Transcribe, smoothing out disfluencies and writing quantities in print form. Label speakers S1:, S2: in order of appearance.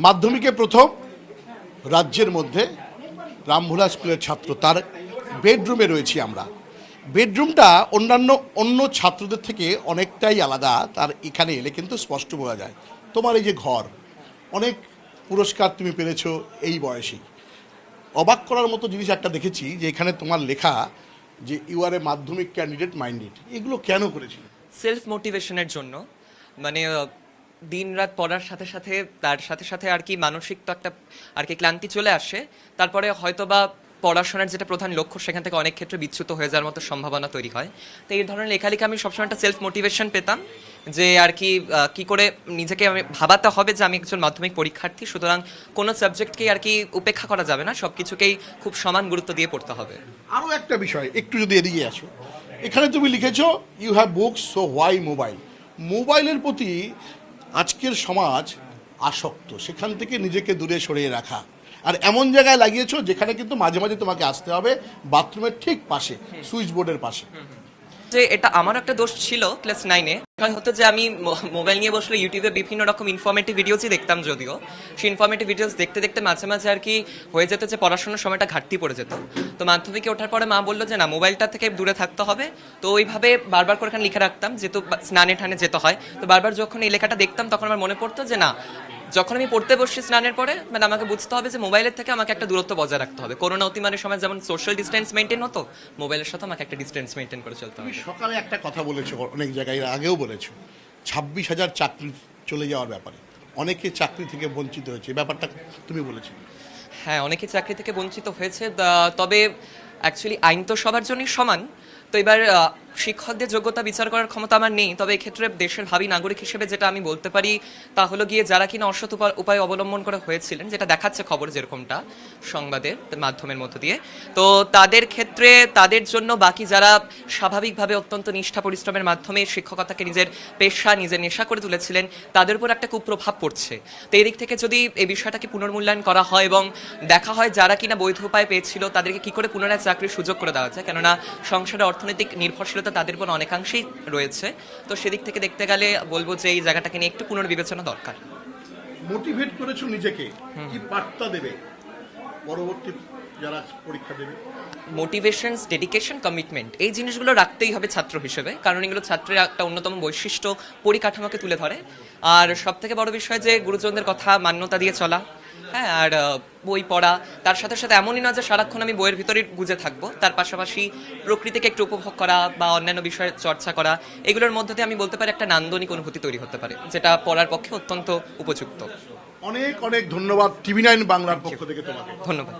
S1: মাধ্যমিকে প্রথম রাজ্যের মধ্যে রামভোলা স্কুলের ছাত্র, তার বেডরুমে রয়েছি আমরা। বেডরুমটা অন্য ছাত্রদের থেকে অনেকটাই আলাদা, তার এখানে এলে কিন্তু স্পষ্ট বোঝা যায়। তোমার এই যে ঘর, অনেক পুরস্কার তুমি পেরেছো এই বয়সেই। অবাক করার মতো জিনিস একটা দেখেছি যে এখানে তোমার লেখা যে ইউ আর এ মাধ্যমিক ক্যান্ডিডেট মাইন্ডেড। এগুলো কেন করেছিল?
S2: সেলফ মোটিভেশনের জন্য। মানে দিন রাত পড়ার সাথে সাথে তার সাথে সাথে আর কি মানসিক তো একটা আর কি ক্লান্তি চলে আসে। তারপরে হয়তো বা পড়াশোনার যেটা প্রধান লক্ষ্য সেখান থেকে অনেক ক্ষেত্রে বিচ্যুত হয়ে যাওয়ার মতো সম্ভাবনা তৈরি হয়। তো এই ধরনের লেখালেখি আমি সবসময় একটা সেলফ মোটিভেশন পেতাম যে আর কি কী করে নিজেকে আমি ভাবাতে হবে যে আমি একজন মাধ্যমিক পরীক্ষার্থী, সুতরাং কোনো সাবজেক্টকেই আর কি উপেক্ষা করা যাবে না, সব কিছুকেই খুব সমান গুরুত্ব দিয়ে পড়তে হবে।
S1: আরও একটা বিষয়, একটু যদি এদিকে আসো, এখানে তুমি লিখেছো you have books so why mobile. মোবাইলের প্রতি আজকের সমাজ আসক্ত, সেখান থেকে নিজেকে দূরে সরিয়ে রাখা। আর এমন জায়গায় লাগিয়েছো যেখানে কিন্তু মাঝে মাঝে তোমাকে আসতে হবে বাথরুমের ঠিক পাশে, সুইচ বোর্ডের পাশে।
S2: যে এটা আমার একটা দোষ ছিল ক্লাস 9-এ। হতো যে আমি মোবাইল নিয়ে বসলে ইউটিউবে বিভিন্ন রকম ইনফরমেটিভ ভিডিওসই দেখতাম, যদিও সেই ইনফরমেটিভ ভিডিওস দেখতে দেখতে মাঝে মাঝে আর কি হয়ে যেত যে পড়াশোনার সময়টা ঘাটতি পড়ে যেত। তো মাধ্যমিকে ওঠার পরে মা বললো যে না, মোবাইলটা থেকে দূরে থাকতে হবে। তো ওইভাবে বারবার করে এখানে লিখে রাখতাম, যেহেতু স্নানে ঠানে যেতে হয়। তো বারবার যখন এই লেখাটা দেখতাম তখন আমার মনে পড়তো যে না, যখন আমি পড়তে বসছি স্নানের পরে, মানে আমাকে বুঝতে হবে যে মোবাইলের থেকে আমাকে একটা দূরত্ব বজায় রাখতে হবে। করোনা অতিমারের সময় যেমন সোশ্যাল ডিস্টেন্স মেনটেন হতো, মোবাইলের সাথে আমাকে একটা ডিস্টেন্স মেনটেন করে চলতে হবে।
S1: সকালে একটা কথা বলেছো, অনেক জায়গায় আগেও বলেছো 26,000 চাকরি চলে যাওয়ার ব্যাপারে, অনেকে চাকরি থেকে বঞ্চিত হয়েছে, ব্যাপারটা তুমি বলেছো।
S2: হ্যাঁ, অনেকে চাকরি থেকে বঞ্চিত হয়েছে, তবে অ্যাকচুয়ালি আইন তো সবার জন্যই সমান। তো এবার শিক্ষকদের যোগ্যতা বিচার করার ক্ষমতা আমার নেই, তবে এক্ষেত্রে দেশের ভাবী নাগরিক হিসেবে যেটা আমি বলতে পারি তা হলো গিয়ে যারা কিনা অসৎ উপায় অবলম্বন করে হয়েছিলেন, যেটা দেখাচ্ছে খবর যেরকমটা সংবাদের মাধ্যমের মধ্য দিয়ে, তো তাদের ক্ষেত্রে তাদের জন্য বাকি যারা স্বাভাবিকভাবে অত্যন্ত নিষ্ঠা পরিশ্রমের মাধ্যমে শিক্ষকতাকে নিজের পেশা, নিজের নেশা করে তুলেছিলেন, তাদের উপর একটা কুপ্রভাব পড়ছে। তো এই দিক থেকে যদি এই বিষয়টাকে পুনর্মূল্যায়ন করা হয় এবং দেখা হয় যারা কিনা বৈধ উপায় পেয়েছিল তাদেরকে কি করে পুনরায় চাকরির সুযোগ করে দেওয়া যায়, কেননা সংসারের অর্থনৈতিক নির্ভরশীলতা তাদের উপর অনেকাংশেই রয়েছে। তো সেদিক থেকে দেখতে গেলে বলবো যে এই জায়গাটাকে নিয়ে একটু পুনর্বিবেচনা দরকার।
S1: মোটিভেট করেছো নিজেকে, কি বার্তা দেবে পরবর্তী যারা পরীক্ষা দেবে?
S2: মোটিভেশনস, ডেডিকেশন, কমিটমেন্ট, এই জিনিসগুলো রাখতেই হবে ছাত্র হিসেবে, কারণ এগুলো ছাত্রের একটা অন্যতম বৈশিষ্ট্য, পরিকাঠামোকে তুলে ধরে। আর সব থেকে বড় বিষয় যে গুরুজনদের কথা মান্যতা দিয়ে চলা। হ্যাঁ, আর বই পড়া, তার সাথে সাথে এমনই নয় যে সারাক্ষণ আমি বইয়ের ভিতরেই গুজে থাকবো, তার পাশাপাশি প্রকৃতিকে একটু উপভোগ করা বা অন্যান্য বিষয়ে চর্চা করা, এগুলোর মধ্যে দিয়ে আমি বলতে পারি একটা নান্দনিক অনুভূতি তৈরি হতে পারে, যেটা পড়ার পক্ষে অত্যন্ত উপযুক্ত।
S1: অনেক অনেক ধন্যবাদ TV9 বাংলার পক্ষ থেকে তোমাকে।
S2: ধন্যবাদ।